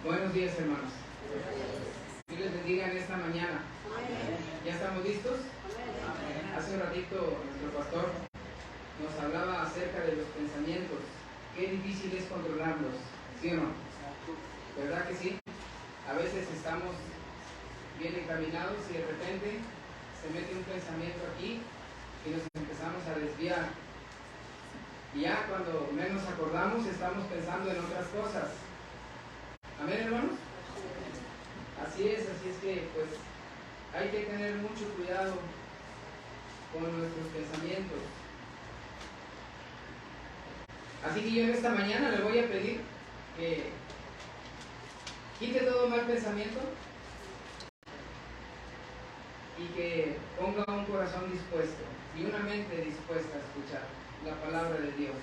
Buenos días, hermanos. Dios les bendiga en esta mañana. ¿Ya estamos listos? Hace un ratito nuestro pastor nos hablaba acerca de los pensamientos. Qué difícil es controlarlos, ¿sí o no? ¿Verdad que sí? A veces estamos bien encaminados y de repente se mete un pensamiento aquí y nos empezamos a desviar. Y ya cuando menos acordamos estamos pensando en otras cosas. ¿Amén, hermanos? Así es que pues hay que tener mucho cuidado con nuestros pensamientos. Así que yo en esta mañana le voy a pedir que quite todo mal pensamiento y que ponga un corazón dispuesto y una mente dispuesta a escuchar la palabra de Dios.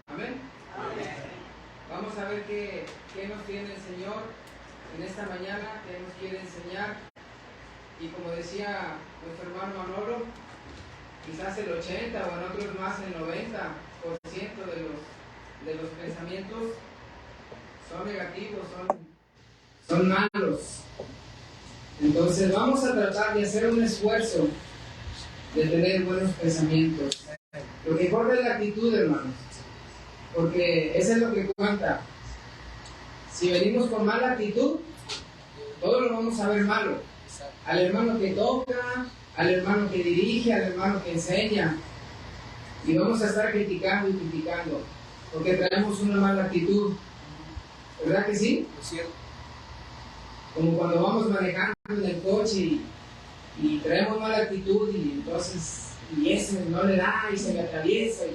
Amén. Amén. Vamos a ver qué nos tiene el Señor en esta mañana, qué nos quiere enseñar. Y como decía nuestro hermano Manolo, quizás el 80 o en otros más el 90% de los pensamientos son negativos, son malos. Entonces vamos a tratar de hacer un esfuerzo de tener buenos pensamientos. Lo que importa es la actitud, hermanos, porque eso es lo que cuenta. Si venimos con mala actitud, todo lo vamos a ver malo. Al hermano que toca, al hermano que dirige, al hermano que enseña. Y vamos a estar criticando y criticando, porque traemos una mala actitud. ¿Verdad que sí? Es cierto. Como cuando vamos manejando en el coche y traemos mala actitud y entonces y ese no le da y se me atraviesa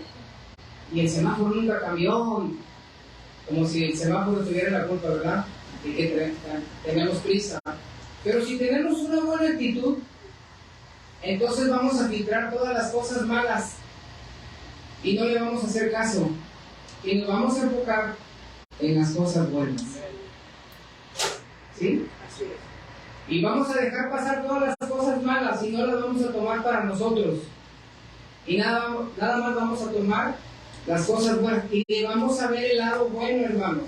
y el semáforo nunca cambió, como si el semáforo tuviera la culpa, ¿verdad? De que tenemos prisa. Pero si tenemos una buena actitud, entonces vamos a filtrar todas las cosas malas y no le vamos a hacer caso y nos vamos a enfocar en las cosas buenas. ¿Sí? Así es. Y vamos a dejar pasar todas las cosas malas y no las vamos a tomar para nosotros. Y nada más vamos a tomar las cosas buenas. Y vamos a ver el lado bueno, hermanos,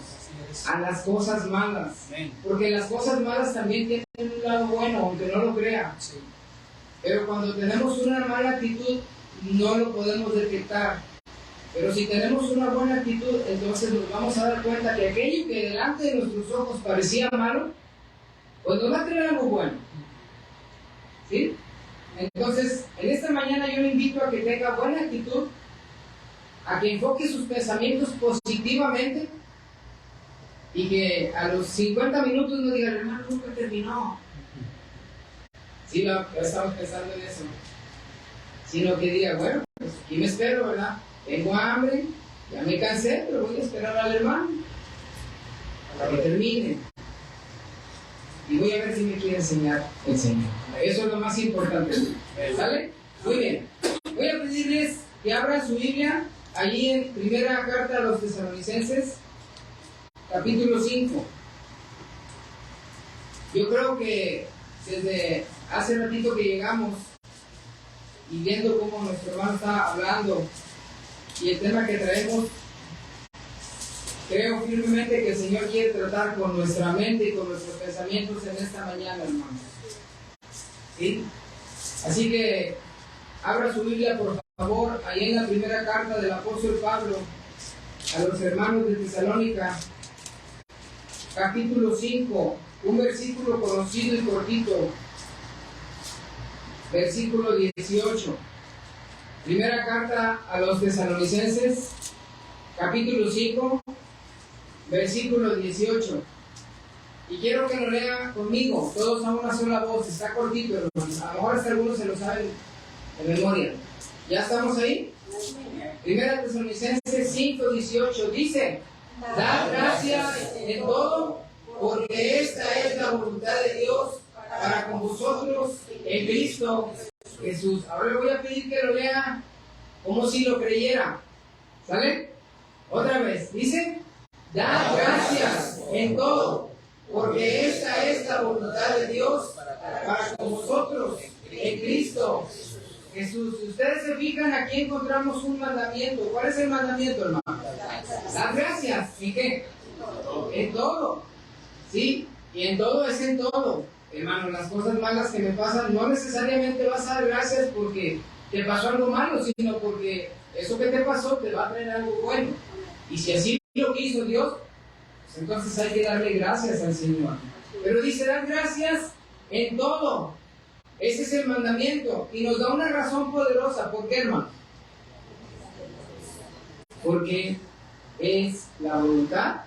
a las cosas malas. Porque las cosas malas también tienen un lado bueno, aunque no lo crea. Sí. Pero cuando tenemos una mala actitud, no lo podemos detectar. Pero si tenemos una buena actitud, entonces nos vamos a dar cuenta que aquello que delante de nuestros ojos parecía malo, pues nos va a traer algo bueno. ¿Sí? Entonces, en esta mañana yo le invito a que tenga buena actitud, a que enfoque sus pensamientos positivamente y que a los 50 minutos no diga, hermano, nunca terminó. Sí, estamos pensando en eso. Sino que diga, bueno, pues aquí me espero, ¿verdad? Tengo hambre, ya me cansé, pero voy a esperar al hermano para que termine. Y voy a ver si me quiere enseñar el Señor. Eso es lo más importante. ¿Sale? Muy bien. Voy a pedirles que abran su Biblia allí en primera carta a los Tesalonicenses, capítulo 5. Yo creo que desde hace ratito que llegamos y viendo cómo nuestro hermano está hablando y el tema que traemos, creo firmemente que el Señor quiere tratar con nuestra mente y con nuestros pensamientos en esta mañana, hermanos. ¿Sí? Así que abra su Biblia, por favor, ahí en la primera carta del apóstol Pablo a los hermanos de Tesalónica, capítulo 5, un versículo conocido y cortito, versículo 18. Primera carta a los Tesalonicenses, capítulo 5, versículo 18. Y quiero que lo lean conmigo, todos a una sola voz. Está cortito, hermanos. A lo mejor hasta algunos se lo saben de memoria. ¿Ya estamos ahí? Primera Tesalonicenses 5, 18 dice: dad gracias en todo, porque esta es la voluntad de Dios para con vosotros en Cristo Jesús. Ahora le voy a pedir que lo lea como si lo creyera. ¿Sale? Otra vez. Dice: dad gracias en todo, porque esta es la voluntad de Dios para con vosotros en Cristo Jesús. Si ustedes se fijan, aquí encontramos un mandamiento. ¿Cuál es el mandamiento, hermano? Dar gracias. ¿En qué? En todo. ¿Sí? Y en todo es en todo. Hermano, las cosas malas que me pasan, no necesariamente vas a dar gracias porque te pasó algo malo, sino porque eso que te pasó te va a traer algo bueno. Y si así lo quiso Dios, pues entonces hay que darle gracias al Señor. Pero dice, dar gracias en todo. Ese es el mandamiento. Y nos da una razón poderosa. ¿Por qué, hermano? Porque es la voluntad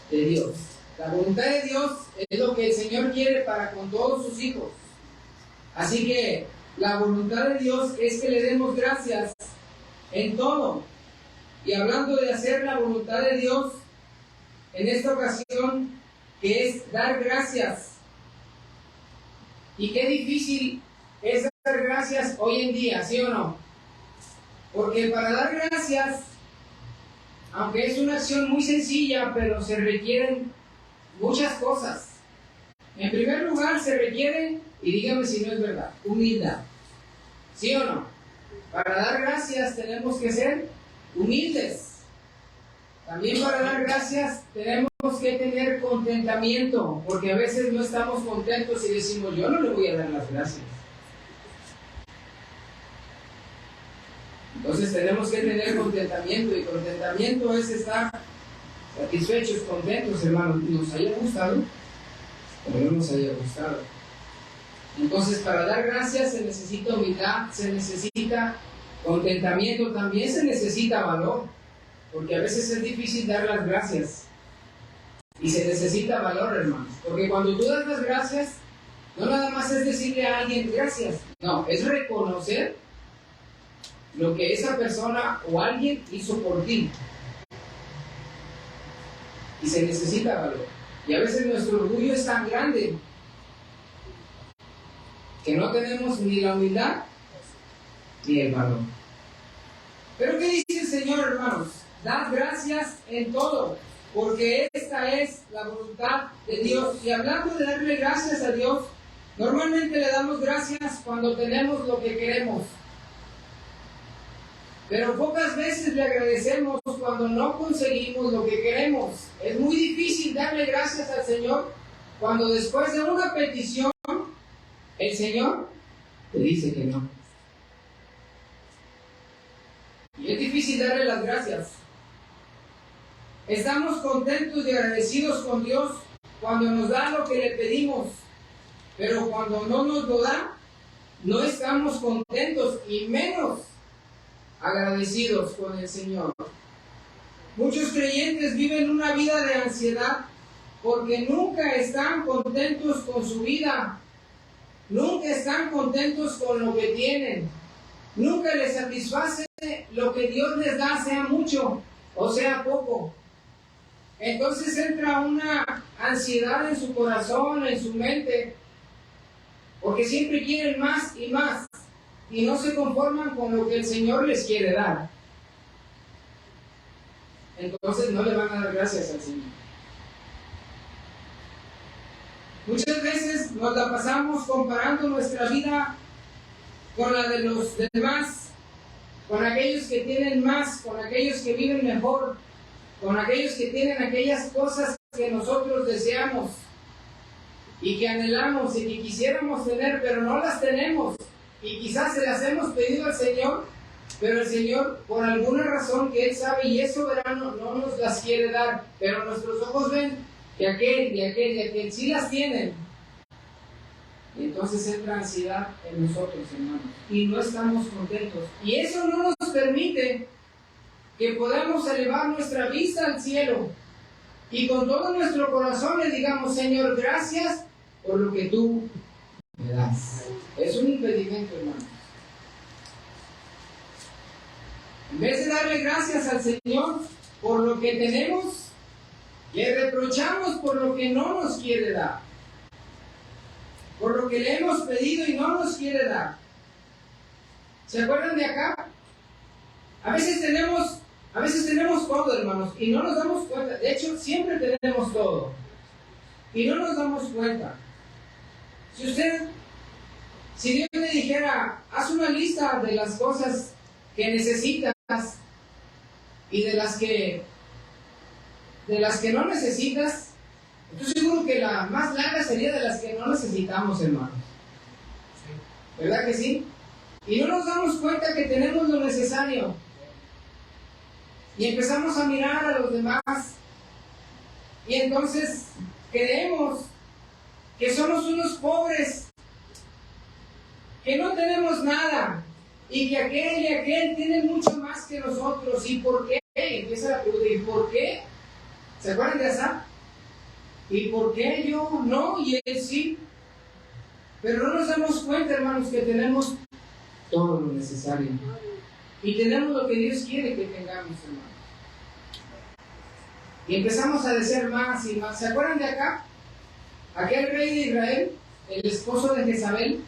de Dios. La voluntad de Dios es lo que el Señor quiere para con todos sus hijos. Así que la voluntad de Dios es que le demos gracias en todo. Y hablando de hacer la voluntad de Dios, en esta ocasión, que es dar gracias. Y qué difícil es dar gracias hoy en día, ¿sí o no? Porque para dar gracias, aunque es una acción muy sencilla, pero se requieren muchas cosas. En primer lugar, se requiere, y dígame si no es verdad, humildad. ¿Sí o no? Para dar gracias tenemos que ser humildes. También para dar gracias tenemos que tener contentamiento, porque a veces no estamos contentos y decimos, yo no le voy a dar las gracias. Entonces tenemos que tener contentamiento, y contentamiento es estar satisfechos, contentos, hermanos, nos haya gustado o no nos haya gustado. Entonces, para dar gracias se necesita humildad, se necesita contentamiento, también se necesita valor, porque a veces es difícil dar las gracias y se necesita valor, hermanos, porque cuando tú das las gracias, no nada más es decirle a alguien gracias, no, es reconocer lo que esa persona o alguien hizo por ti. Y se necesita valor. Y a veces nuestro orgullo es tan grande que no tenemos ni la humildad ni el valor. Pero ¿qué dice el Señor, hermanos? Dad gracias en todo, porque esta es la voluntad de Dios. Y hablando de darle gracias a Dios, normalmente le damos gracias cuando tenemos lo que queremos. Pero pocas veces le agradecemos cuando no conseguimos lo que queremos. Es muy difícil darle gracias al Señor cuando después de una petición, el Señor te dice que no. Y es difícil darle las gracias. Estamos contentos y agradecidos con Dios cuando nos da lo que le pedimos. Pero cuando no nos lo da, no estamos contentos y menos agradecidos con el Señor. Muchos creyentes viven una vida de ansiedad porque nunca están contentos con su vida, nunca están contentos con lo que tienen, nunca les satisface lo que Dios les da, sea mucho o sea poco. Entonces entra una ansiedad en su corazón, en su mente, porque siempre quieren más y más. Y no se conforman con lo que el Señor les quiere dar. Entonces no le van a dar gracias al Señor. Muchas veces nos la pasamos comparando nuestra vida con la de los demás, con aquellos que tienen más, con aquellos que viven mejor, con aquellos que tienen aquellas cosas que nosotros deseamos y que anhelamos y que quisiéramos tener, pero no las tenemos. Y quizás se las hemos pedido al Señor, pero el Señor, por alguna razón que Él sabe y es soberano, no nos las quiere dar. Pero nuestros ojos ven que aquel y aquel y aquel sí las tienen. Y entonces entra ansiedad en nosotros, hermanos. Y no estamos contentos. Y eso no nos permite que podamos elevar nuestra vista al cielo. Y con todo nuestro corazón le digamos, Señor, gracias por lo que tú me das. Es un impedimento, hermano. En vez de darle gracias al Señor por lo que tenemos, le reprochamos por lo que no nos quiere dar, por lo que le hemos pedido y no nos quiere dar. ¿Se acuerdan de acá? A veces tenemos todo, hermanos, y no nos damos cuenta. De hecho, siempre tenemos todo y no nos damos cuenta. Si Dios le dijera, haz una lista de las cosas que necesitas y de las que de las que no necesitas, estoy seguro que la más larga sería de las que no necesitamos, hermanos. ¿Verdad que sí? Y no nos damos cuenta que tenemos lo necesario. Y empezamos a mirar a los demás. Y entonces creemos que somos unos pobres, que no tenemos nada, y que aquel y aquel tienen mucho más que nosotros. ¿Y por qué? Empieza la pregunta, ¿y por qué? ¿Se acuerdan de Asaf? ¿Y por qué yo no y él sí? Pero no nos damos cuenta, hermanos, que tenemos todo lo necesario. Y tenemos lo que Dios quiere que tengamos, hermanos. Y empezamos a desear más y más. ¿Se acuerdan de acá? Aquel rey de Israel, el esposo de Jezabel,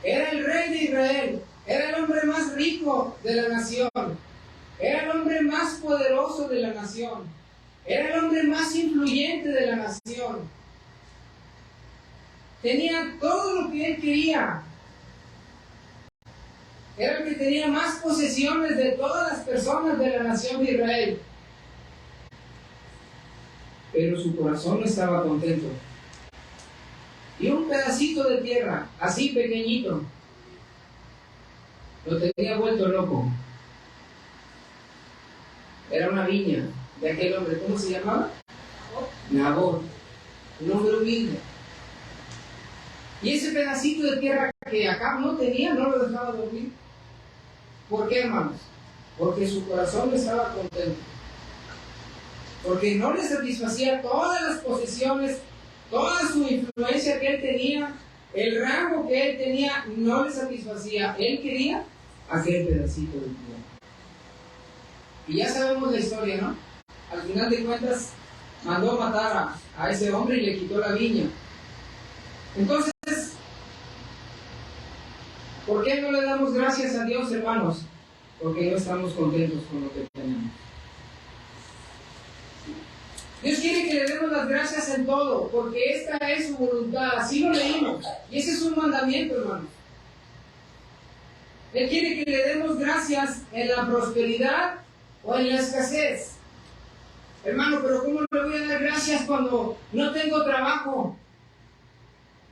era el rey de Israel, era el hombre más rico de la nación, era el hombre más poderoso de la nación, era el hombre más influyente de la nación. Tenía todo lo que él quería. Era el que tenía más posesiones de todas las personas de la nación de Israel. Pero su corazón no estaba contento. Y un pedacito de tierra, así pequeñito, lo tenía vuelto loco. Era una viña de aquel hombre, ¿cómo se llamaba? Nabot, un hombre humilde. Y ese pedacito de tierra que Acab no tenía, no lo dejaba dormir. ¿Por qué, hermanos? Porque su corazón no estaba contento. Porque no le satisfacía todas las posesiones, toda su influencia que él tenía, el rango que él tenía, no le satisfacía. Él quería aquel pedacito de tierra. Y ya sabemos la historia, ¿no? Al final de cuentas, mandó matar a ese hombre y le quitó la viña. Entonces, ¿por qué no le damos gracias a Dios, hermanos? Porque no estamos contentos con lo que tenemos. Dios quiere que le demos las gracias en todo, porque esta es su voluntad. Así lo leímos. Y ese es un mandamiento, hermanos. Él quiere que le demos gracias en la prosperidad o en la escasez. Hermano, pero ¿cómo le voy a dar gracias cuando no tengo trabajo?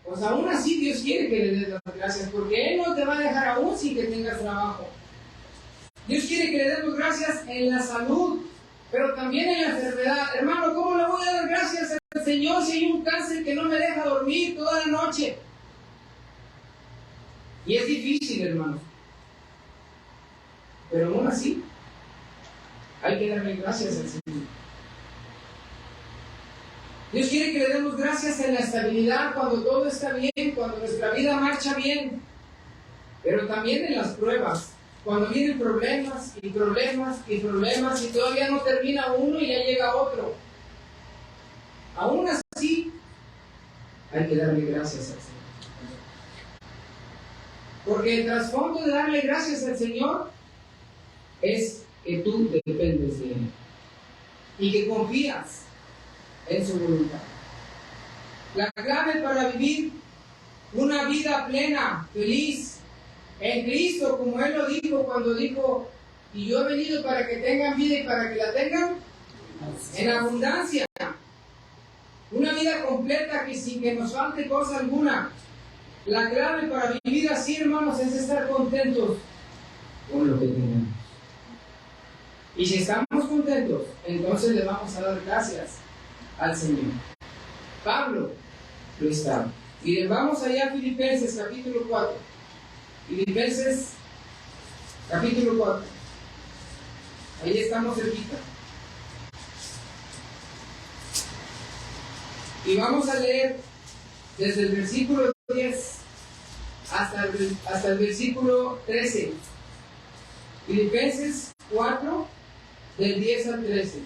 Pues aún así Dios quiere que le des las gracias, porque Él no te va a dejar aún sin que tengas trabajo. Dios quiere que le demos gracias en la salud, pero también en la enfermedad. Hermano, ¿cómo le voy a dar gracias al Señor si hay un cáncer que no me deja dormir toda la noche? Y es difícil, hermanos. Pero aún así, hay que darle gracias al Señor. Dios quiere que le demos gracias en la estabilidad, cuando todo está bien, cuando nuestra vida marcha bien, pero también en las pruebas, cuando vienen problemas y problemas y problemas y todavía no termina uno y ya llega otro. Aún así, hay que darle gracias al Señor. Porque el trasfondo de darle gracias al Señor es que tú dependes de Él y que confías en su voluntad. La clave para vivir una vida plena, feliz, en Cristo, como Él lo dijo cuando dijo, y yo he venido para que tengan vida y para que la tengan en abundancia. Una vida completa que sin que nos falte cosa alguna. La clave para vivir así, hermanos, es estar contentos con lo que tenemos. Y si estamos contentos, entonces le vamos a dar gracias al Señor. Pablo lo estaba. Miren, vamos allá a Filipenses capítulo 4. Filipenses capítulo 4. Ahí estamos cerquita. Y vamos a leer desde el versículo 10 hasta el versículo 13. Filipenses 4, del 10 al 13.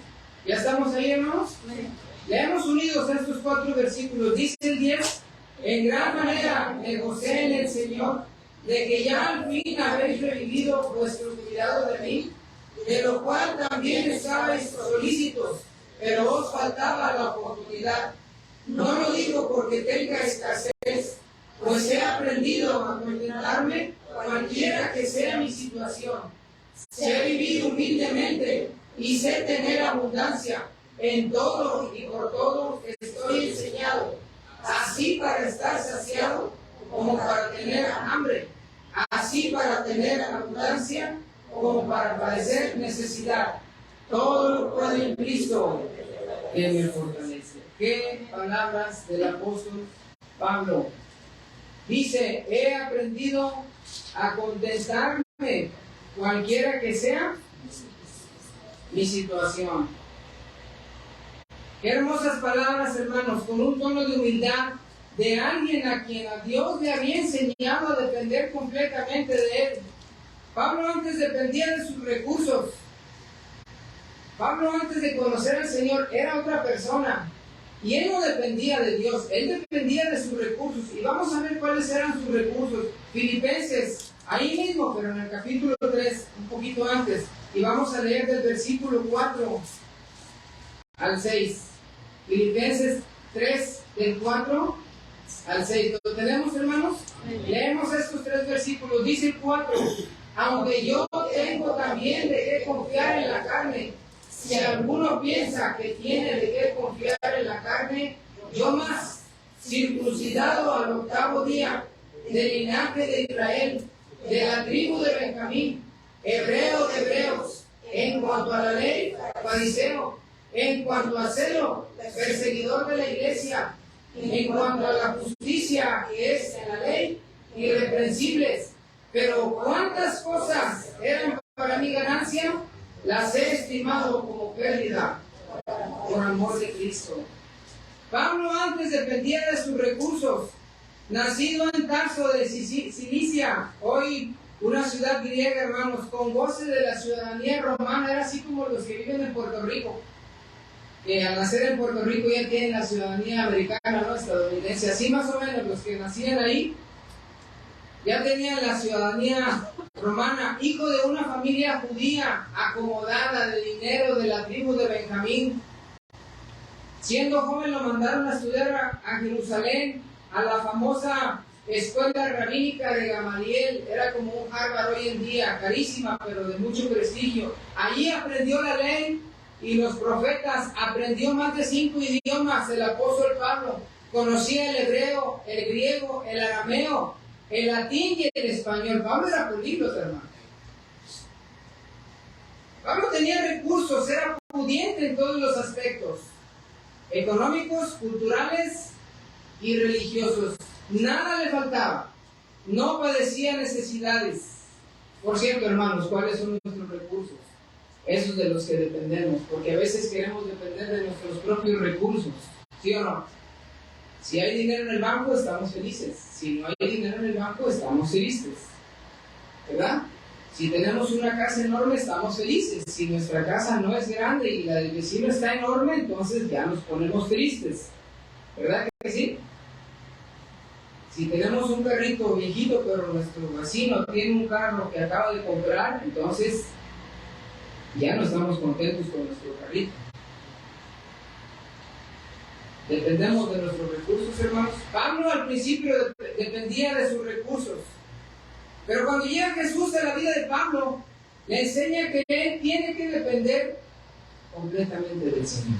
¿Ya estamos ahí, hermanos? Leemos unidos estos 4 versículos. Dice el 10: en gran manera me gocé en el Señor, de que ya al fin habéis revivido vuestro cuidado de mí, de lo cual también estabais solícitos, pero os faltaba la oportunidad. No lo digo porque tenga escasez, pues he aprendido a contentarme cualquiera que sea mi situación. Sé vivir humildemente y sé tener abundancia. en todo y por todo estoy enseñado, así para estar saciado como para tener hambre, así para tener abundancia como para padecer necesidad. Todo lo puedo en Cristo que me fortalece. Qué palabras del apóstol Pablo. Dice, he aprendido a contentarme cualquiera que sea mi situación. Qué hermosas palabras, hermanos, con un tono de humildad de alguien a quien a Dios le había enseñado a depender completamente de Él. Pablo antes dependía de sus recursos. Pablo antes de conocer al Señor era otra persona. Y él no dependía de Dios, él dependía de sus recursos. Y vamos a ver cuáles eran sus recursos. Filipenses, ahí mismo, pero en el capítulo 3, un poquito antes. Y vamos a leer del versículo 4 al 6. Filipenses 3, del 4 al 6. ¿Lo tenemos, hermanos? Leemos estos 3 versículos. Dice el 4. Aunque yo tengo también de qué confiar en la carne. Si alguno piensa que tiene de qué confiar en la carne, yo más, circuncidado al 8º día, del linaje de Israel, de la tribu de Benjamín, hebreo de hebreos, en cuanto a la ley, fariseo, en cuanto a celo, perseguidor de la iglesia, en cuanto a la justicia que es en la ley, irreprensibles. Pero cuántas cosas eran para mi ganancia, las he estimado como pérdida por amor de Cristo. Pablo antes dependía de sus recursos. Nacido en Tarso de Cilicia, hoy una ciudad griega, hermanos, con goce de la ciudadanía romana, era así como los que viven en Puerto Rico, que al nacer en Puerto Rico ya tienen la ciudadanía americana, ¿no? Estadounidense. Así más o menos los que nacían ahí ya tenían la ciudadanía romana, hijo de una familia judía acomodada de dinero de la tribu de Benjamín. Siendo joven lo mandaron a estudiar a Jerusalén, a la famosa escuela rabínica de Gamaliel. Era como un Harvard hoy en día, carísima pero de mucho prestigio. Allí aprendió la ley y los profetas, aprendió más de 5 idiomas el apóstol Pablo. Conocía el hebreo, el griego, el arameo, el latín y el español. Pablo era políglota, hermano. Pablo tenía recursos, era pudiente en todos los aspectos, económicos, culturales y religiosos. Nada le faltaba. No padecía necesidades. Por cierto, hermanos, ¿cuáles son nuestros recursos? Esos de los que dependemos, porque a veces queremos depender de nuestros propios recursos. ¿Sí o no? Si hay dinero en el banco, estamos felices. Si no hay dinero en el banco, estamos tristes. ¿Verdad? Si tenemos una casa enorme, estamos felices. Si nuestra casa no es grande y la del vecino está enorme, entonces ya nos ponemos tristes. ¿Verdad que sí? Si tenemos un carrito viejito, pero nuestro vecino tiene un carro que acaba de comprar, entonces ya no estamos contentos con nuestro carrito. Dependemos de nuestros recursos, hermanos. Pablo al principio dependía de sus recursos. Pero cuando llega Jesús a la vida de Pablo, le enseña que él tiene que depender completamente del Señor.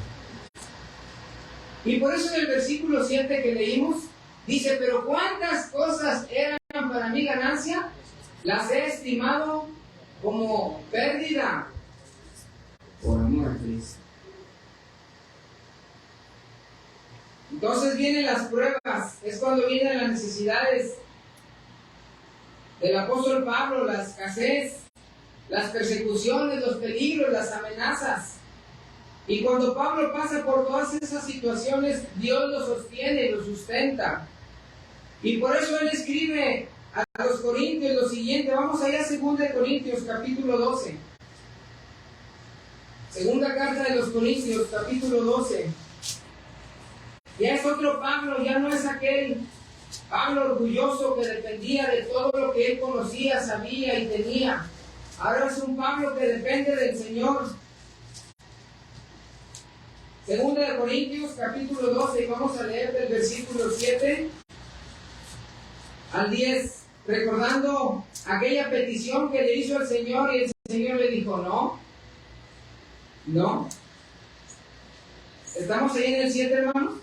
Y por eso en el versículo 7 que leímos, dice, pero ¿cuántas cosas eran para mi ganancia? Las he estimado como pérdida por amor a Cristo. Entonces vienen las pruebas, es cuando vienen las necesidades del apóstol Pablo, la escasez, las persecuciones, los peligros, las amenazas. Y cuando Pablo pasa por todas esas situaciones, Dios lo sostiene y lo sustenta. Y por eso él escribe a los Corintios lo siguiente. Vamos allá a 2 Corintios, capítulo 12. Segunda carta de los Corintios, capítulo 12. Ya es otro Pablo, ya no es aquel Pablo orgulloso que dependía de todo lo que él conocía, sabía y tenía. Ahora es un Pablo que depende del Señor. Segunda de Corintios, capítulo 12, y vamos a leer del versículo 7 al 10, recordando aquella petición que le hizo al Señor, y el Señor le dijo, no, ¿Estamos ahí en el 7, hermanos?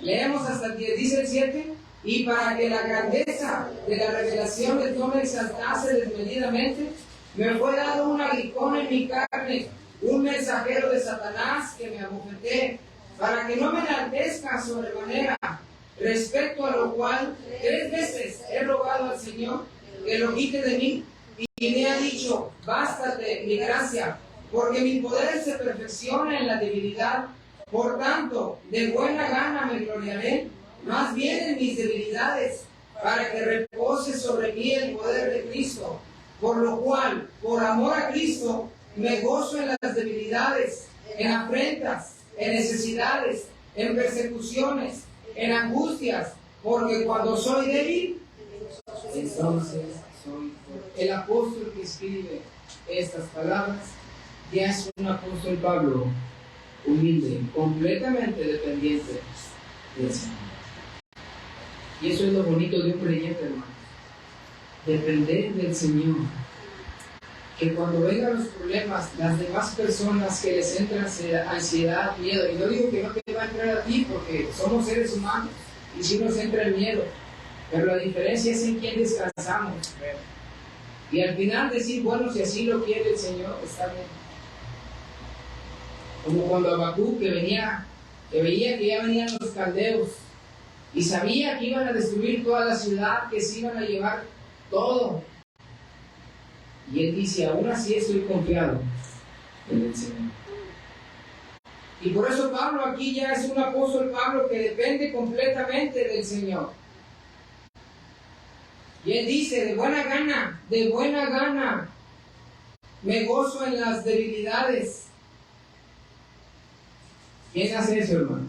Leemos hasta el 10, dice el 7. Y para que la grandeza de la revelación no me exaltase desmedidamente, me fue dado un aguijón en mi carne, un mensajero de Satanás que me abofeté, para que no me enaltezca sobremanera, respecto a lo cual 3 veces he rogado al Señor que lo quite de mí, y me ha dicho, bástate mi gracia, porque mi poder se perfecciona en la debilidad. Por tanto, de buena gana me gloriaré, más bien en mis debilidades, para que repose sobre mí el poder de Cristo. Por lo cual, por amor a Cristo, me gozo en las debilidades, en afrentas, en necesidades, en persecuciones, en angustias, porque cuando soy débil, entonces soy fuerte. El apóstol que escribe estas palabras ya es un apóstol Pablo humilde, completamente dependiente del Señor. Y eso es lo bonito de un creyente, hermano. Depender del Señor. Que cuando vengan los problemas, las demás personas que les entra ansiedad, miedo, y no digo que no te va a entrar a ti, porque somos seres humanos, y sí nos entra el miedo, pero la diferencia es en quién descansamos. Y al final decir, bueno, si así lo quiere el Señor, está bien. Como cuando Habacuc que veía que ya venían los caldeos, y sabía que iban a destruir toda la ciudad, que se iban a llevar todo. Y él dice, aún así estoy confiado en el Señor. Y por eso Pablo aquí ya es un apóstol Pablo que depende completamente del Señor. Y él dice, de buena gana, me gozo en las debilidades. ¿Quién hace eso, hermano?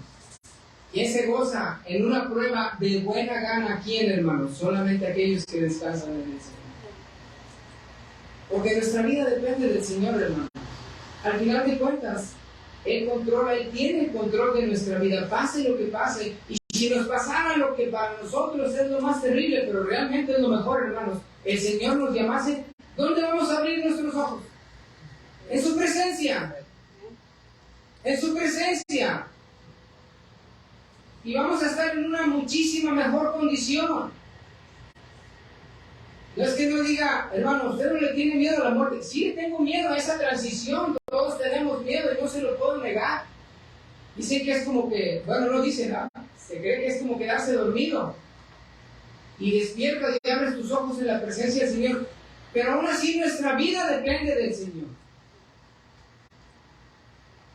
¿Quién se goza en una prueba de buena gana? ¿Quién, hermano? Solamente aquellos que descansan en el Señor. Porque nuestra vida depende del Señor, hermano. Al final de cuentas, Él controla, Él tiene el control de nuestra vida, pase lo que pase. Y si nos pasara lo que para nosotros es lo más terrible, pero realmente es lo mejor, hermanos, el Señor nos llamase, ¿dónde vamos a abrir nuestros ojos? En su presencia. En su presencia. Y vamos a estar en una muchísima mejor condición. No es que no diga, hermano, ¿usted no le tiene miedo a la muerte? Sí, le tengo miedo a esa transición. Todos tenemos miedo y no se lo puedo negar. Dicen que es como que, bueno, no dicen nada. Se cree que es como quedarse dormido. Y despiertas y abres tus ojos en la presencia del Señor. Pero aún así nuestra vida depende del Señor.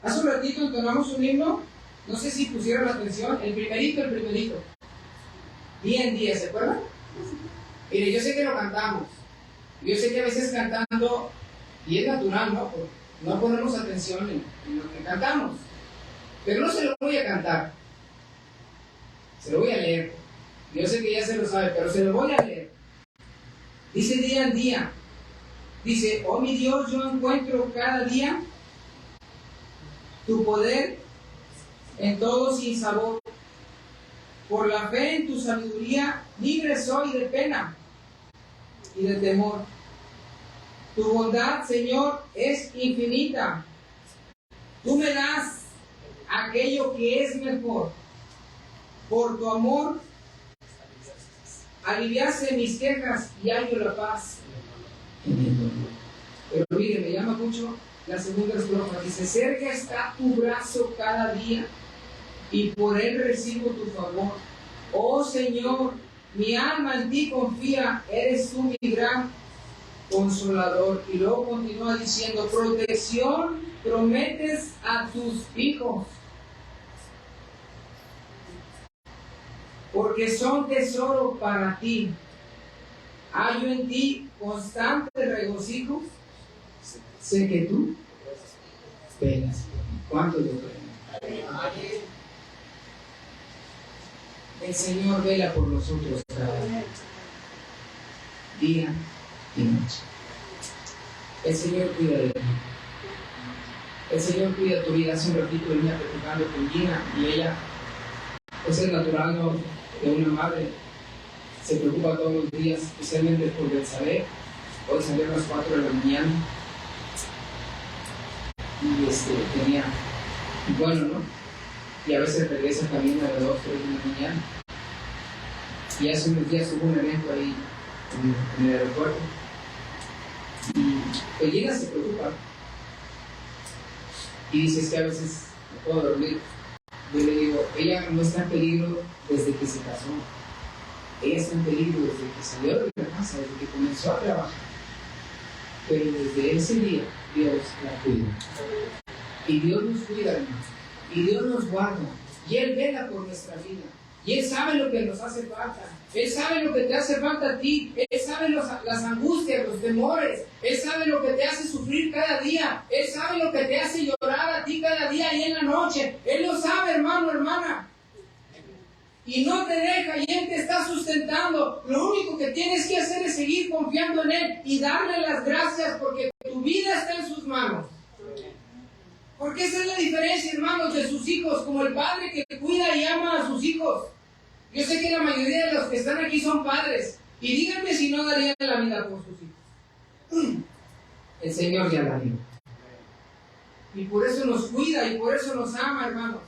Hace un ratito entonamos un himno. No sé si pusieron atención. El primerito. Día en día, ¿se acuerdan? Mire, yo sé que lo cantamos. Yo sé que a veces cantando, y es natural, ¿no? Porque no ponemos atención en lo que cantamos. Pero no se lo voy a cantar. Se lo voy a leer. Yo sé que ya se lo sabe, pero se lo voy a leer. Dice día en día. Dice, oh mi Dios, yo encuentro cada día tu poder en todo sin sabor. Por la fe en tu sabiduría, libre soy de pena y de temor. Tu bondad, Señor, es infinita. Tú me das aquello que es mejor. Por tu amor, aliviaste mis quejas y hallo la paz. Pero mire, me llama mucho la segunda estrofa. Dice, cerca está tu brazo cada día y por él recibo tu favor. Oh Señor, mi alma en ti confía, eres tú mi gran consolador. Y luego continúa diciendo, protección prometes a tus hijos, porque son tesoro para ti. Hallo en ti constante regocijo, sé que tú penas. ¿Cuánto lo creen? El Señor vela por nosotros cada día y noche. El Señor cuida de ti. El Señor cuida tu vida. Hace un ratito venía platicando con Gina y ella, pues es natural, ¿no?, de una madre. Se preocupa todos los días, especialmente por Betsabé. Hoy salió a las 4 de la mañana y tenía, bueno, ¿no? y a veces regresa también a las 2 o 3 de la mañana. Y hace unos días hubo un evento ahí en el aeropuerto y Elena se preocupa y dice: es que a veces no puedo dormir. Yo le digo: ella no está en peligro desde que se casó, ella está en peligro desde que salió de la casa, desde que comenzó a trabajar, pero desde ese día Dios la cuida y Dios nos cuida, hermanos, y Dios nos guarda y Él vela por nuestra vida. Y Él sabe lo que nos hace falta. Él sabe lo que te hace falta a ti. Él sabe las angustias, los temores. Él sabe lo que te hace sufrir cada día. Él sabe lo que te hace llorar a ti cada día y en la noche. Él lo sabe, hermano, hermana. Y no te deja y Él te está sustentando. Lo único que tienes que hacer es seguir confiando en Él y darle las gracias porque tu vida está en sus manos. Porque esa es la diferencia, hermanos, de sus hijos, como el padre que cuida y ama a sus hijos. Yo sé que la mayoría de los que están aquí son padres, y díganme si no darían la vida por sus hijos. El Señor ya la dio. Y por eso nos cuida, y por eso nos ama, hermanos.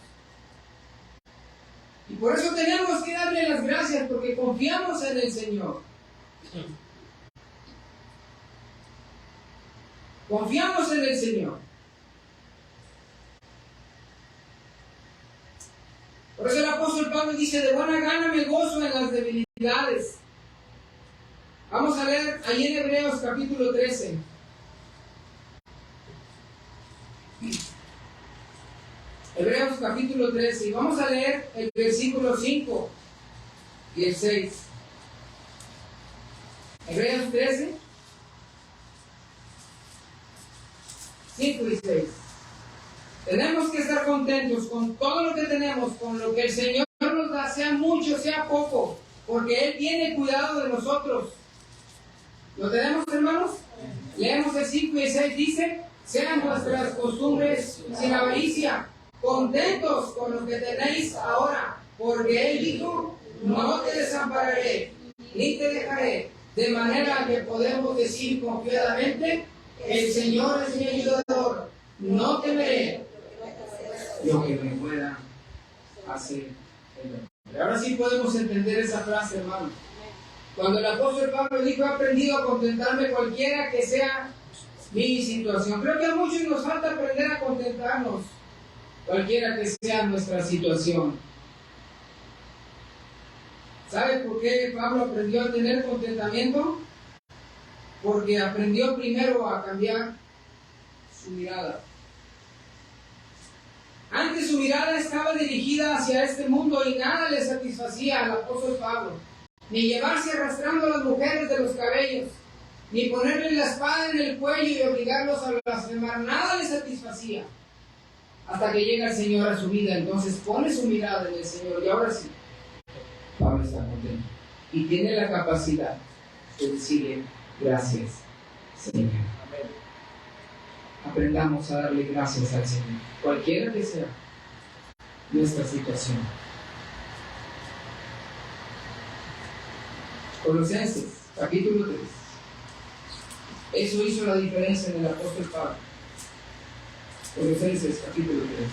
Y por eso tenemos que darle las gracias, porque confiamos en el Señor. Confiamos en el Señor. Por eso el apóstol Pablo dice: de buena gana me gozo en las debilidades. Vamos a leer ahí en Hebreos capítulo 13. Hebreos capítulo 13. Y vamos a leer el versículo 5 y el 6. Hebreos 13, 5 y 6. Tenemos que estar contentos con todo lo que tenemos, con lo que el Señor nos da, sea mucho, sea poco, porque Él tiene cuidado de nosotros. ¿Lo tenemos, hermanos? Leemos el 5 y el 6, dice: sean vuestras costumbres sin avaricia, contentos con lo que tenéis ahora, porque Él dijo: no te desampararé, ni te dejaré, de manera que podemos decir confiadamente: el Señor es mi ayudador, no temeré lo que me pueda hacer el hombre. Ahora sí podemos entender esa frase, hermano. Cuando el apóstol Pablo dijo: he aprendido a contentarme cualquiera que sea mi situación. Creo que a muchos nos falta aprender a contentarnos, cualquiera que sea nuestra situación. ¿Sabe por qué Pablo aprendió a tener contentamiento? Porque aprendió primero a cambiar su mirada. Antes su mirada estaba dirigida hacia este mundo y nada le satisfacía al apóstol Pablo. Ni llevarse arrastrando a las mujeres de los cabellos, ni ponerle la espada en el cuello y obligarlos a blasfemar. Nada le satisfacía. Hasta que llega el Señor a su vida, entonces pone su mirada en el Señor. Y ahora sí, Pablo está contento. Y tiene la capacidad de decirle: gracias, Señor. Aprendamos a darle gracias al Señor, cualquiera que sea nuestra situación. Colosenses, capítulo 3. Eso hizo la diferencia en el apóstol Pablo. Colosenses, capítulo 3.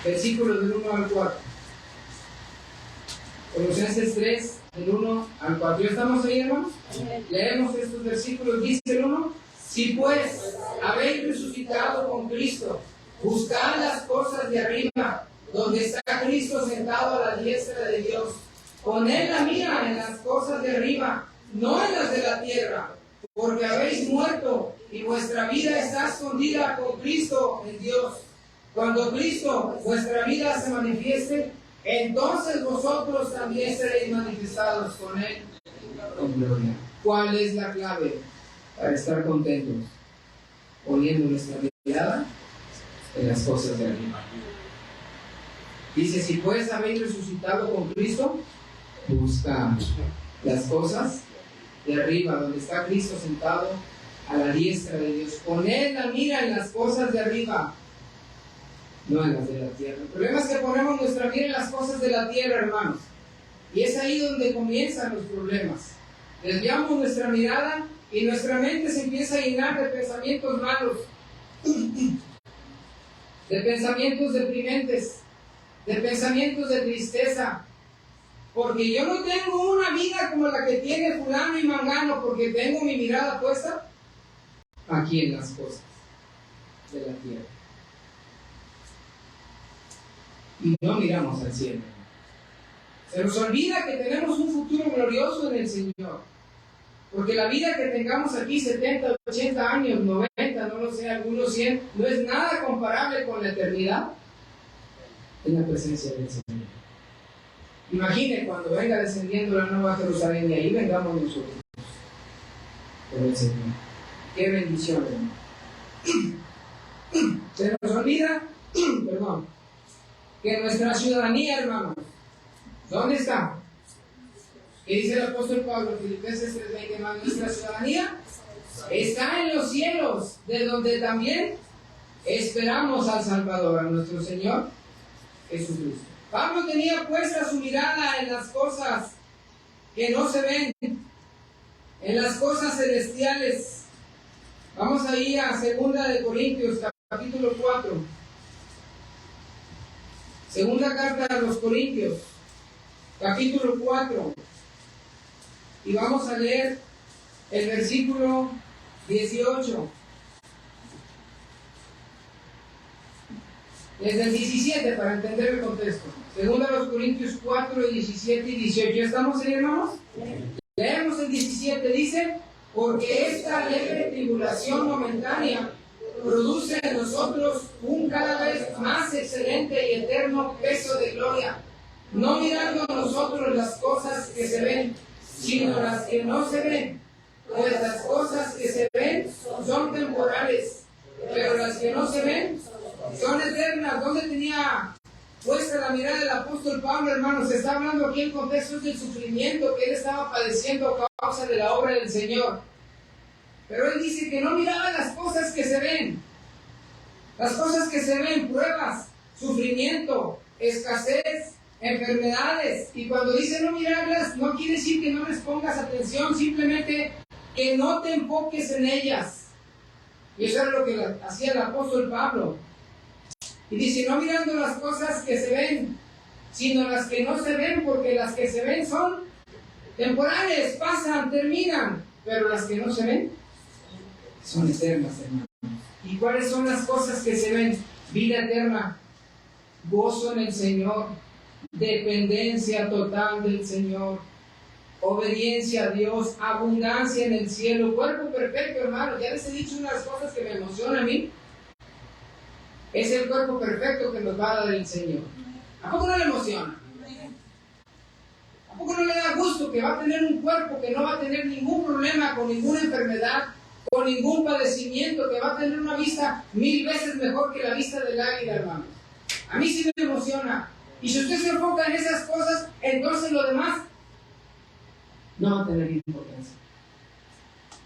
Versículos del 1 al 4. Colosenses 3, del 1 al 4. ¿Ya estamos ahí, hermanos? Leemos estos versículos. Dice el 1: si pues habéis resucitado con Cristo, buscad las cosas de arriba, donde está Cristo sentado a la diestra de Dios. Poned la mira en las cosas de arriba, no en las de la tierra, porque habéis muerto y vuestra vida está escondida con Cristo en Dios. Cuando Cristo, vuestra vida, se manifieste, entonces vosotros también seréis manifestados con Él en gloria. ¿Cuál es la clave para estar contentos? Poniendo nuestra mirada en las cosas de arriba. Dice: si pues habéis resucitado con Cristo, buscad las cosas de arriba, donde está Cristo sentado a la diestra de Dios. Poned la mira en las cosas de arriba, no en las de la tierra. El problema es que ponemos nuestra mira en las cosas de la tierra, hermanos. Y es ahí donde comienzan los problemas. Desviamos nuestra mirada y nuestra mente se empieza a llenar de pensamientos malos, de pensamientos deprimentes, de pensamientos de tristeza, porque yo no tengo una vida como la que tiene fulano y mangano, porque tengo mi mirada puesta aquí en las cosas de la tierra. Y no miramos al cielo. Se nos olvida que tenemos un futuro glorioso en el Señor. Porque la vida que tengamos aquí, 70, 80 años, 90, no lo sé, algunos 100, no es nada comparable con la eternidad en la presencia del Señor. Imagine cuando venga descendiendo la nueva Jerusalén y ahí vengamos nosotros con el Señor. Qué bendición, hermano. Se nos olvida, perdón, que nuestra ciudadanía, hermanos, ¿dónde está? ¿Qué dice el apóstol Pablo en Filipenses 3:20? Nuestra ciudadanía está en los cielos, de donde también esperamos al Salvador, a nuestro Señor Jesucristo. Pablo tenía puesta su mirada en las cosas que no se ven, en las cosas celestiales. Vamos a ir a 2 de Corintios, capítulo 4. Segunda carta a los Corintios, capítulo 4. Y vamos a leer el versículo 18. Desde el 17 para entender el contexto. Segunda a los Corintios 4, 17 y 18. ¿Ya estamos ahí, hermanos? Leemos el 17. Dice: porque esta leve tribulación momentánea produce en nosotros un cada vez más excelente y eterno peso de gloria, no mirando nosotros las cosas que se ven, sino las que no se ven, pues las cosas que se ven son temporales, pero las que no se ven son eternas. ¿Dónde tenía puesta la mirada del apóstol Pablo, hermanos? Se está hablando aquí en contexto del sufrimiento que él estaba padeciendo a causa de la obra del Señor. Pero él dice que no miraba las cosas que se ven. Las cosas que se ven, pruebas, sufrimiento, escasez, enfermedades. Y cuando dice no mirarlas, no quiere decir que no les pongas atención, simplemente que no te enfoques en ellas. Y eso era lo que hacía el apóstol Pablo. Y dice, no mirando las cosas que se ven, sino las que no se ven, porque las que se ven son temporales, pasan, terminan, pero las que no se ven son eternas, hermanos. ¿Y cuáles son las cosas que se ven? Vida eterna, gozo en el Señor, dependencia total del Señor, obediencia a Dios, abundancia en el cielo, cuerpo perfecto, hermano. Ya les he dicho unas cosas que me emocionan a mí. Es el cuerpo perfecto que nos va a dar el Señor. ¿A poco no le emociona? ¿A poco no le da gusto que va a tener un cuerpo que no va a tener ningún problema con ninguna enfermedad, con ningún padecimiento, que va a tener una vista 1000 veces mejor que la vista del águila, hermano? A mí sí me emociona. Y si usted se enfoca en esas cosas, entonces lo demás no va a tener importancia.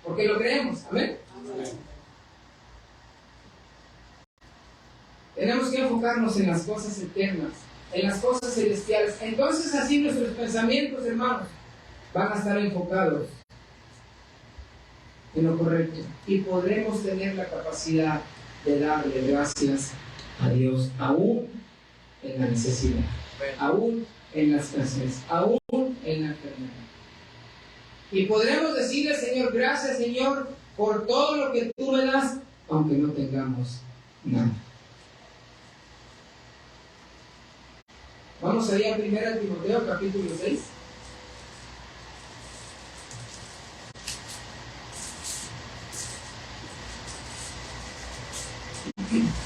Porque lo creemos. ¿Amén? Amén. Tenemos que enfocarnos en las cosas eternas, en las cosas celestiales. Entonces así nuestros pensamientos, hermanos, van a estar enfocados en lo correcto. Y podremos tener la capacidad de darle gracias a Dios, aún en la necesidad, aún en la escasez, aún en la enfermedad. Y podremos decirle al Señor, gracias, Señor, por todo lo que tú me das, aunque no tengamos nada. Vamos allá a 1 Timoteo, capítulo 6.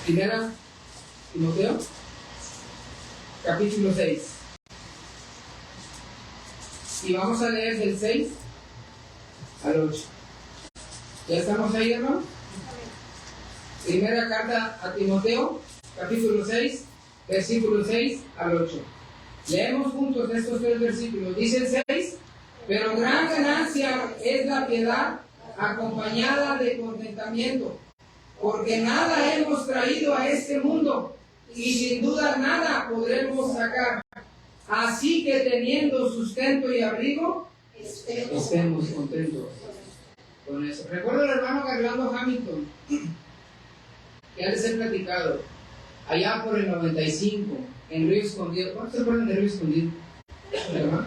Primera Timoteo, capítulo 6. Y vamos a leer del 6 al 8. ¿Ya estamos ahí, hermano? Primera carta a Timoteo, capítulo 6, versículo 6 al 8. Leemos juntos estos 3 versículos. Dice el 6: pero gran ganancia es la piedad acompañada de contentamiento, porque nada hemos traído a este mundo y sin duda nada podremos sacar. Así que teniendo sustento y abrigo, estemos contentos con eso. Recuerdo al hermano Garlando Hamilton, que ya les he platicado, allá por el 95, en Río Escondido. ¿Cuántos se acuerdan de Río Escondido? ¿Verdad?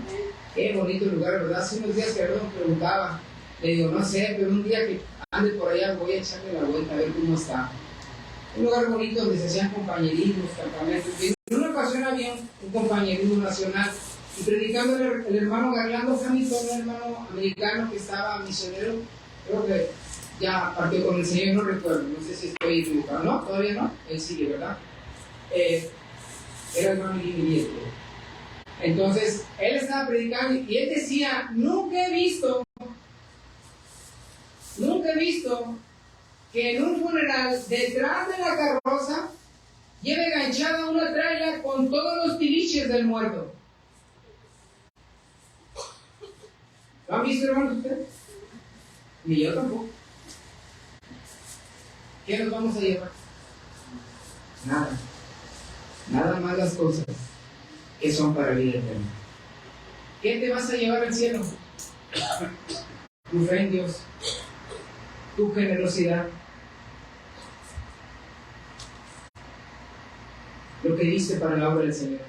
Qué bonito lugar, ¿verdad? Hace unos días que me preguntaba, le digo, no sé, pero un día que ande por allá voy a echarle la vuelta a ver cómo está. Un lugar bonito donde se hacían compañerismos, campamentos. Y en una ocasión había un compañerismo nacional y predicando el hermano Garlando Hamilton, un hermano americano que estaba misionero, creo que ya partió con el Señor, no recuerdo, no sé si estoy equivocado, ¿no? Todavía no, él sigue, ¿verdad? Era el hermano Jimmy. Entonces, él estaba predicando y él decía, nunca he visto que en un funeral, detrás de la carroza, lleve enganchada una tralla con todos los tiliches del muerto. ¿Lo han visto, hermanos, ustedes? Ni yo tampoco. ¿Qué nos vamos a llevar? Nada. Nada más las cosas que son para vida eterna. ¿Qué te vas a llevar al cielo? Tu fe en Dios, tu generosidad, lo que diste para la obra del Señor.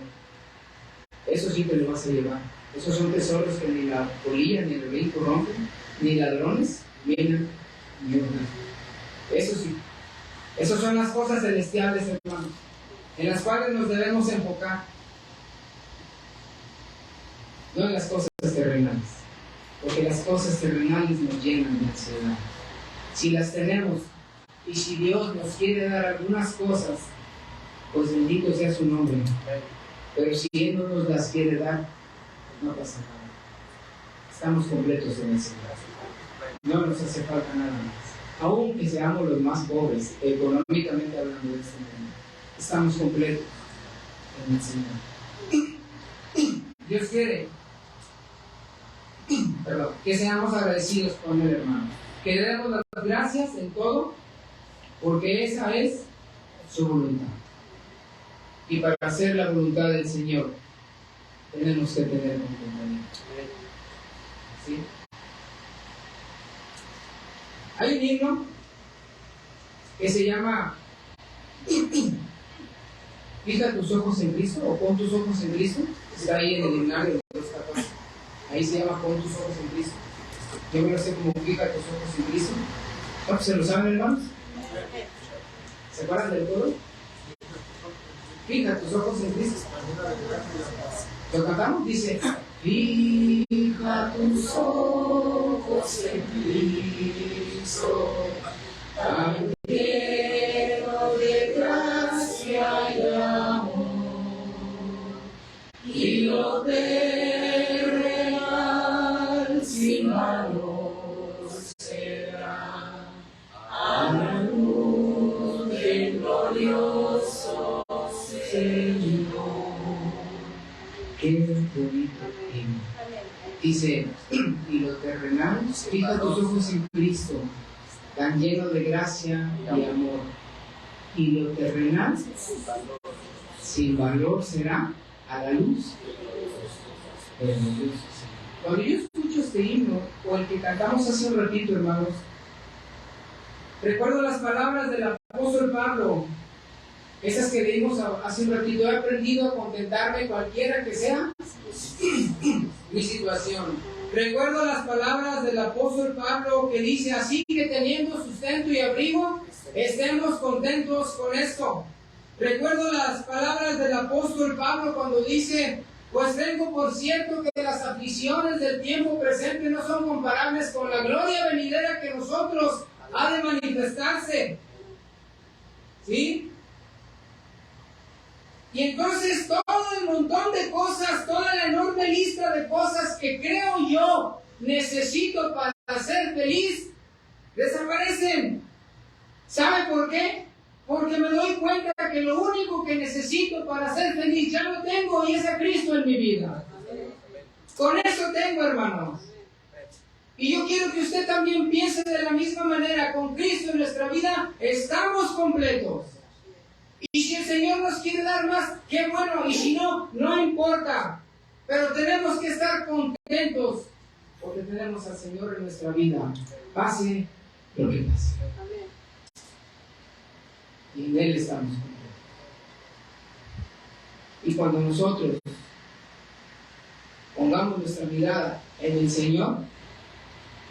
Eso sí te lo vas a llevar. Esos son tesoros que ni la polilla ni el rey corrompen, ni ladrones vienen ni hurtan. Eso sí. Esas son las cosas celestiales, hermanos, en las cuales nos debemos enfocar, no en las cosas terrenales, porque las cosas terrenales nos llenan de ansiedad. Si las tenemos y si Dios nos quiere dar algunas cosas, pues bendito sea su nombre. Pero si Él no nos las quiere dar, no pasa nada. Estamos completos en el Señor. No nos hace falta nada más. Aunque seamos los más pobres, económicamente hablando de este mundo, estamos completos en el Señor. Dios quiere que seamos agradecidos con Él, hermano. Que le demos las gracias en todo, porque esa es su voluntad. Y para hacer la voluntad del Señor, tenemos que tener contentamiento. ¿Sí? Hay un himno que se llama Fija tus ojos en Cristo, o Pon tus ojos en Cristo. Está ahí en el himnario de 2:14. Ahí se llama Pon tus ojos en Cristo. Yo me lo sé como Fija tus ojos en Cristo. ¿Se lo saben, hermanos? ¿Se acuerdan del coro? Fija tus ojos en Cristo. ¿Lo cantamos? Dice, fija tus ojos en Cristo, tan lleno de gracia y amor, y lo terrenal sin valor será a la luz del glorioso Señor. Qué bonito himno. Dice, y lo terrenal, fija tus ojos en Cristo, tan lleno de gracia y amor. Y lo terrenal, sin valor será a la luz del glorioso Señor. Cuando yo escucho este himno, o el que cantamos hace un ratito, hermanos, recuerdo las palabras del apóstol Pablo, esas que leímos hace un ratito. He aprendido a contentarme cualquiera que sea mi situación. Recuerdo las palabras del apóstol Pablo que dice, así que teniendo sustento y abrigo, estemos contentos con esto. Recuerdo las palabras del apóstol Pablo cuando dice, pues tengo por cierto que las aflicciones del tiempo presente no son comparables con la gloria venidera que nosotros ha de manifestarse. ¿Sí? Y entonces todo el montón de cosas, toda la enorme lista de cosas que creo yo necesito para ser feliz, desaparecen. ¿Sabe por qué? Porque me doy cuenta que lo único que necesito para ser feliz ya lo tengo, y es a Cristo en mi vida. Con eso tengo, hermanos. Y yo quiero que usted también piense de la misma manera. Con Cristo en nuestra vida estamos completos. Y si el Señor nos quiere dar más, qué bueno. Y si no, no importa. Pero tenemos que estar contentos porque tenemos al Señor en nuestra vida, pase lo que pase. Y en Él estamos contentos. Y cuando nosotros pongamos nuestra mirada en el Señor,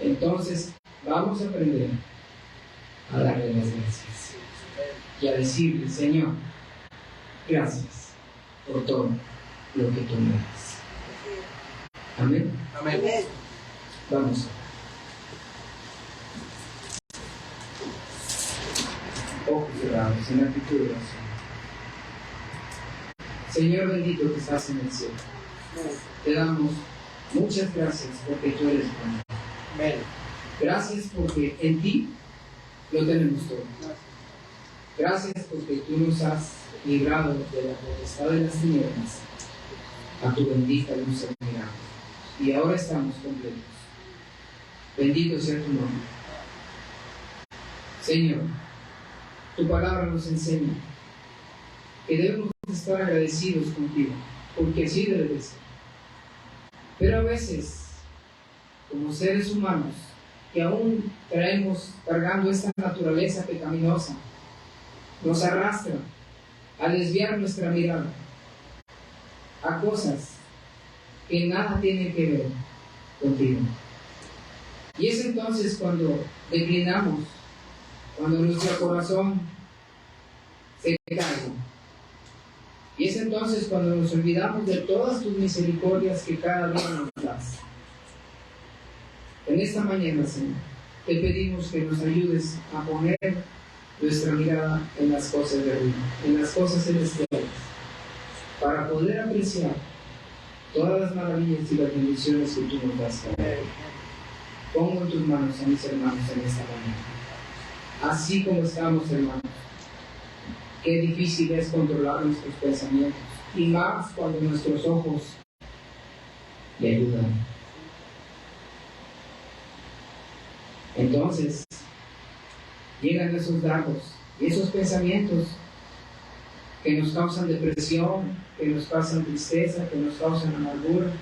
entonces vamos a aprender a darle las gracias y a decirle: Señor, gracias por todo lo que tú me das. Amén. Amén. Vamos. Ojos cerrados en actitud de oración. Señor bendito que estás en el cielo, te damos muchas gracias porque tú eres bueno. Amén. Gracias porque en ti lo tenemos todo. Gracias porque tú nos has librado de la potestad de las tinieblas a tu bendita luz admirable. Y ahora estamos completos. Bendito sea tu nombre. Señor, tu palabra nos enseña que debemos estar agradecidos contigo, porque así debe ser. Pero a veces, como seres humanos, que aún traemos cargando esta naturaleza pecaminosa, nos arrastra a desviar nuestra mirada a cosas que nada tienen que ver contigo. Y es entonces cuando declinamos, cuando nuestro corazón se cae. Y es entonces cuando nos olvidamos de todas tus misericordias que cada día nos das. En esta mañana, Señor, te pedimos que nos ayudes a poner nuestra mirada en las cosas de arriba, en las cosas celestiales, para poder apreciar todas las maravillas y las bendiciones que tú nos das. Pongo en tus manos a mis hermanos en esta mañana. Así como estamos, hermanos, qué difícil es controlar nuestros pensamientos, y más cuando nuestros ojos le ayudan. Entonces, llegan esos dardos y esos pensamientos que nos causan depresión, que nos causan tristeza, que nos causan amargura,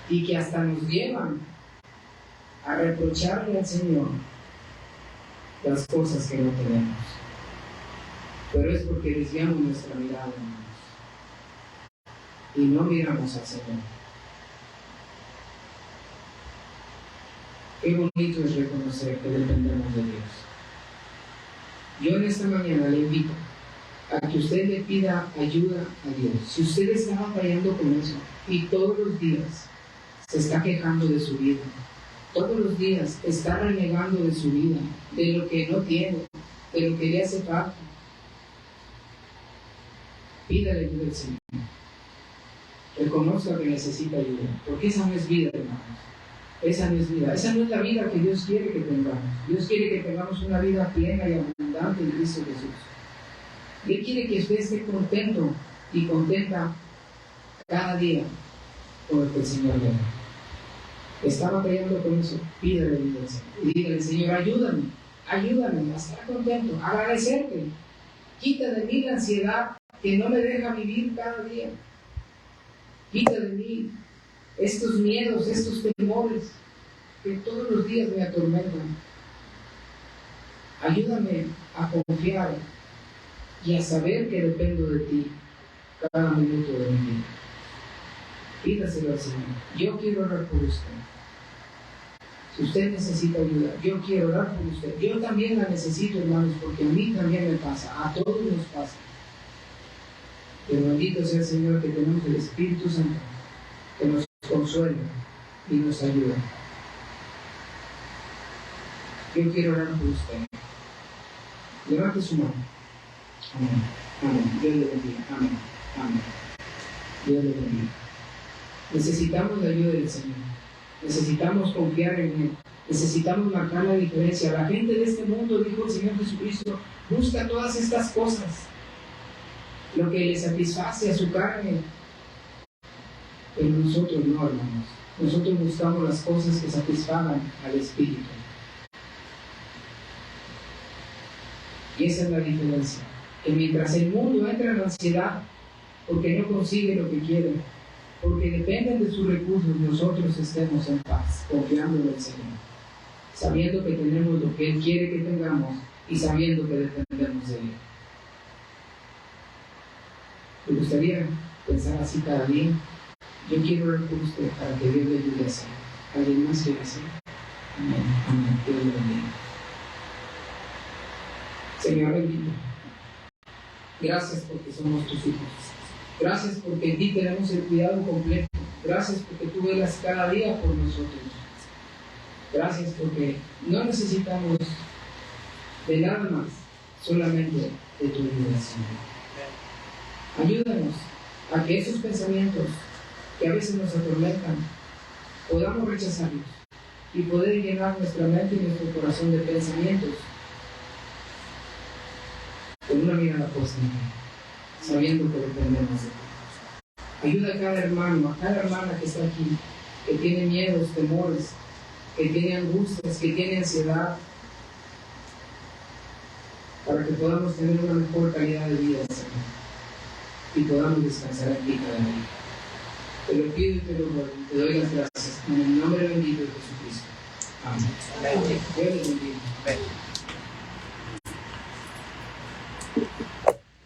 y que hasta nos llevan a reprocharle al Señor las cosas que no tenemos. Pero es porque desviamos nuestra mirada, hermanos, y no miramos al Señor. Qué bonito es reconocer que dependemos de Dios. Yo en esta mañana le invito a que usted le pida ayuda a Dios. Si usted está batallando con eso y todos los días se está quejando de su vida, todos los días está renegando de su vida, de lo que no tiene, de lo que le hace falta, pídale ayuda al Señor. Reconozca que necesita ayuda, porque esa no es vida, hermanos. Esa no es vida, esa no es la vida que Dios quiere que tengamos. Dios quiere que tengamos una vida plena y abundante en Cristo Jesús. Y Él quiere que usted esté contento y contenta cada día con lo que el Señor le da. Está batallando con eso, pídale ayuda al Señor. Y dígale: Señor, ayúdame a estar contento, a agradecerte. Quita de mí la ansiedad que no me deja vivir cada día. Quita de mí estos miedos, estos temores que todos los días me atormentan. Ayúdame a confiar y a saber que dependo de ti cada minuto de mi vida. Pídaselo al Señor. Yo quiero orar por usted. Si usted necesita ayuda, yo quiero orar por usted. Yo también la necesito, hermanos, porque a mí también me pasa, a todos nos pasa. Pero bendito sea el Señor que tenemos el Espíritu Santo que nos consuela y nos ayuda. Yo quiero orar por usted. Levante su mano. Amén. Amén. Dios le bendiga. Amén. Amén. Dios le bendiga. Necesitamos la ayuda del Señor. Necesitamos confiar en Él. Necesitamos marcar la diferencia. La gente de este mundo, dijo el Señor Jesucristo, busca todas estas cosas, lo que le satisface a su carne. Pero nosotros no, hermanos. Nosotros buscamos las cosas que satisfagan al Espíritu. Y esa es la diferencia. Que mientras el mundo entra en ansiedad porque no consigue lo que quiere, porque dependen de sus recursos, nosotros estemos en paz, confiando en el Señor, sabiendo que tenemos lo que Él quiere que tengamos y sabiendo que dependemos de Él. ¿Te gustaría pensar así cada día? Yo quiero orar por usted para que Dios le ayude a hacer. ¿Alguien más quiere hacer? Amén. Amén. Dios le bendiga. Señor bendito, gracias porque somos tus hijos. Gracias porque en ti tenemos el cuidado completo. Gracias porque tú velas cada día por nosotros. Gracias porque no necesitamos de nada más, solamente de tu ayuda, Señor. Ayúdanos a que esos pensamientos que a veces nos atormentan, podamos rechazarlos y poder llenar nuestra mente y nuestro corazón de pensamientos con una mirada puesta en ti, sabiendo que dependemos de ti. Ayuda a cada hermano, a cada hermana que está aquí, que tiene miedos, temores, que tiene angustias, que tiene ansiedad, para que podamos tener una mejor calidad de vida, Señor, y podamos descansar en ti cada día. Te lo pido y te doy las gracias en el nombre bendito de Jesucristo. Amén. Dios les bendiga.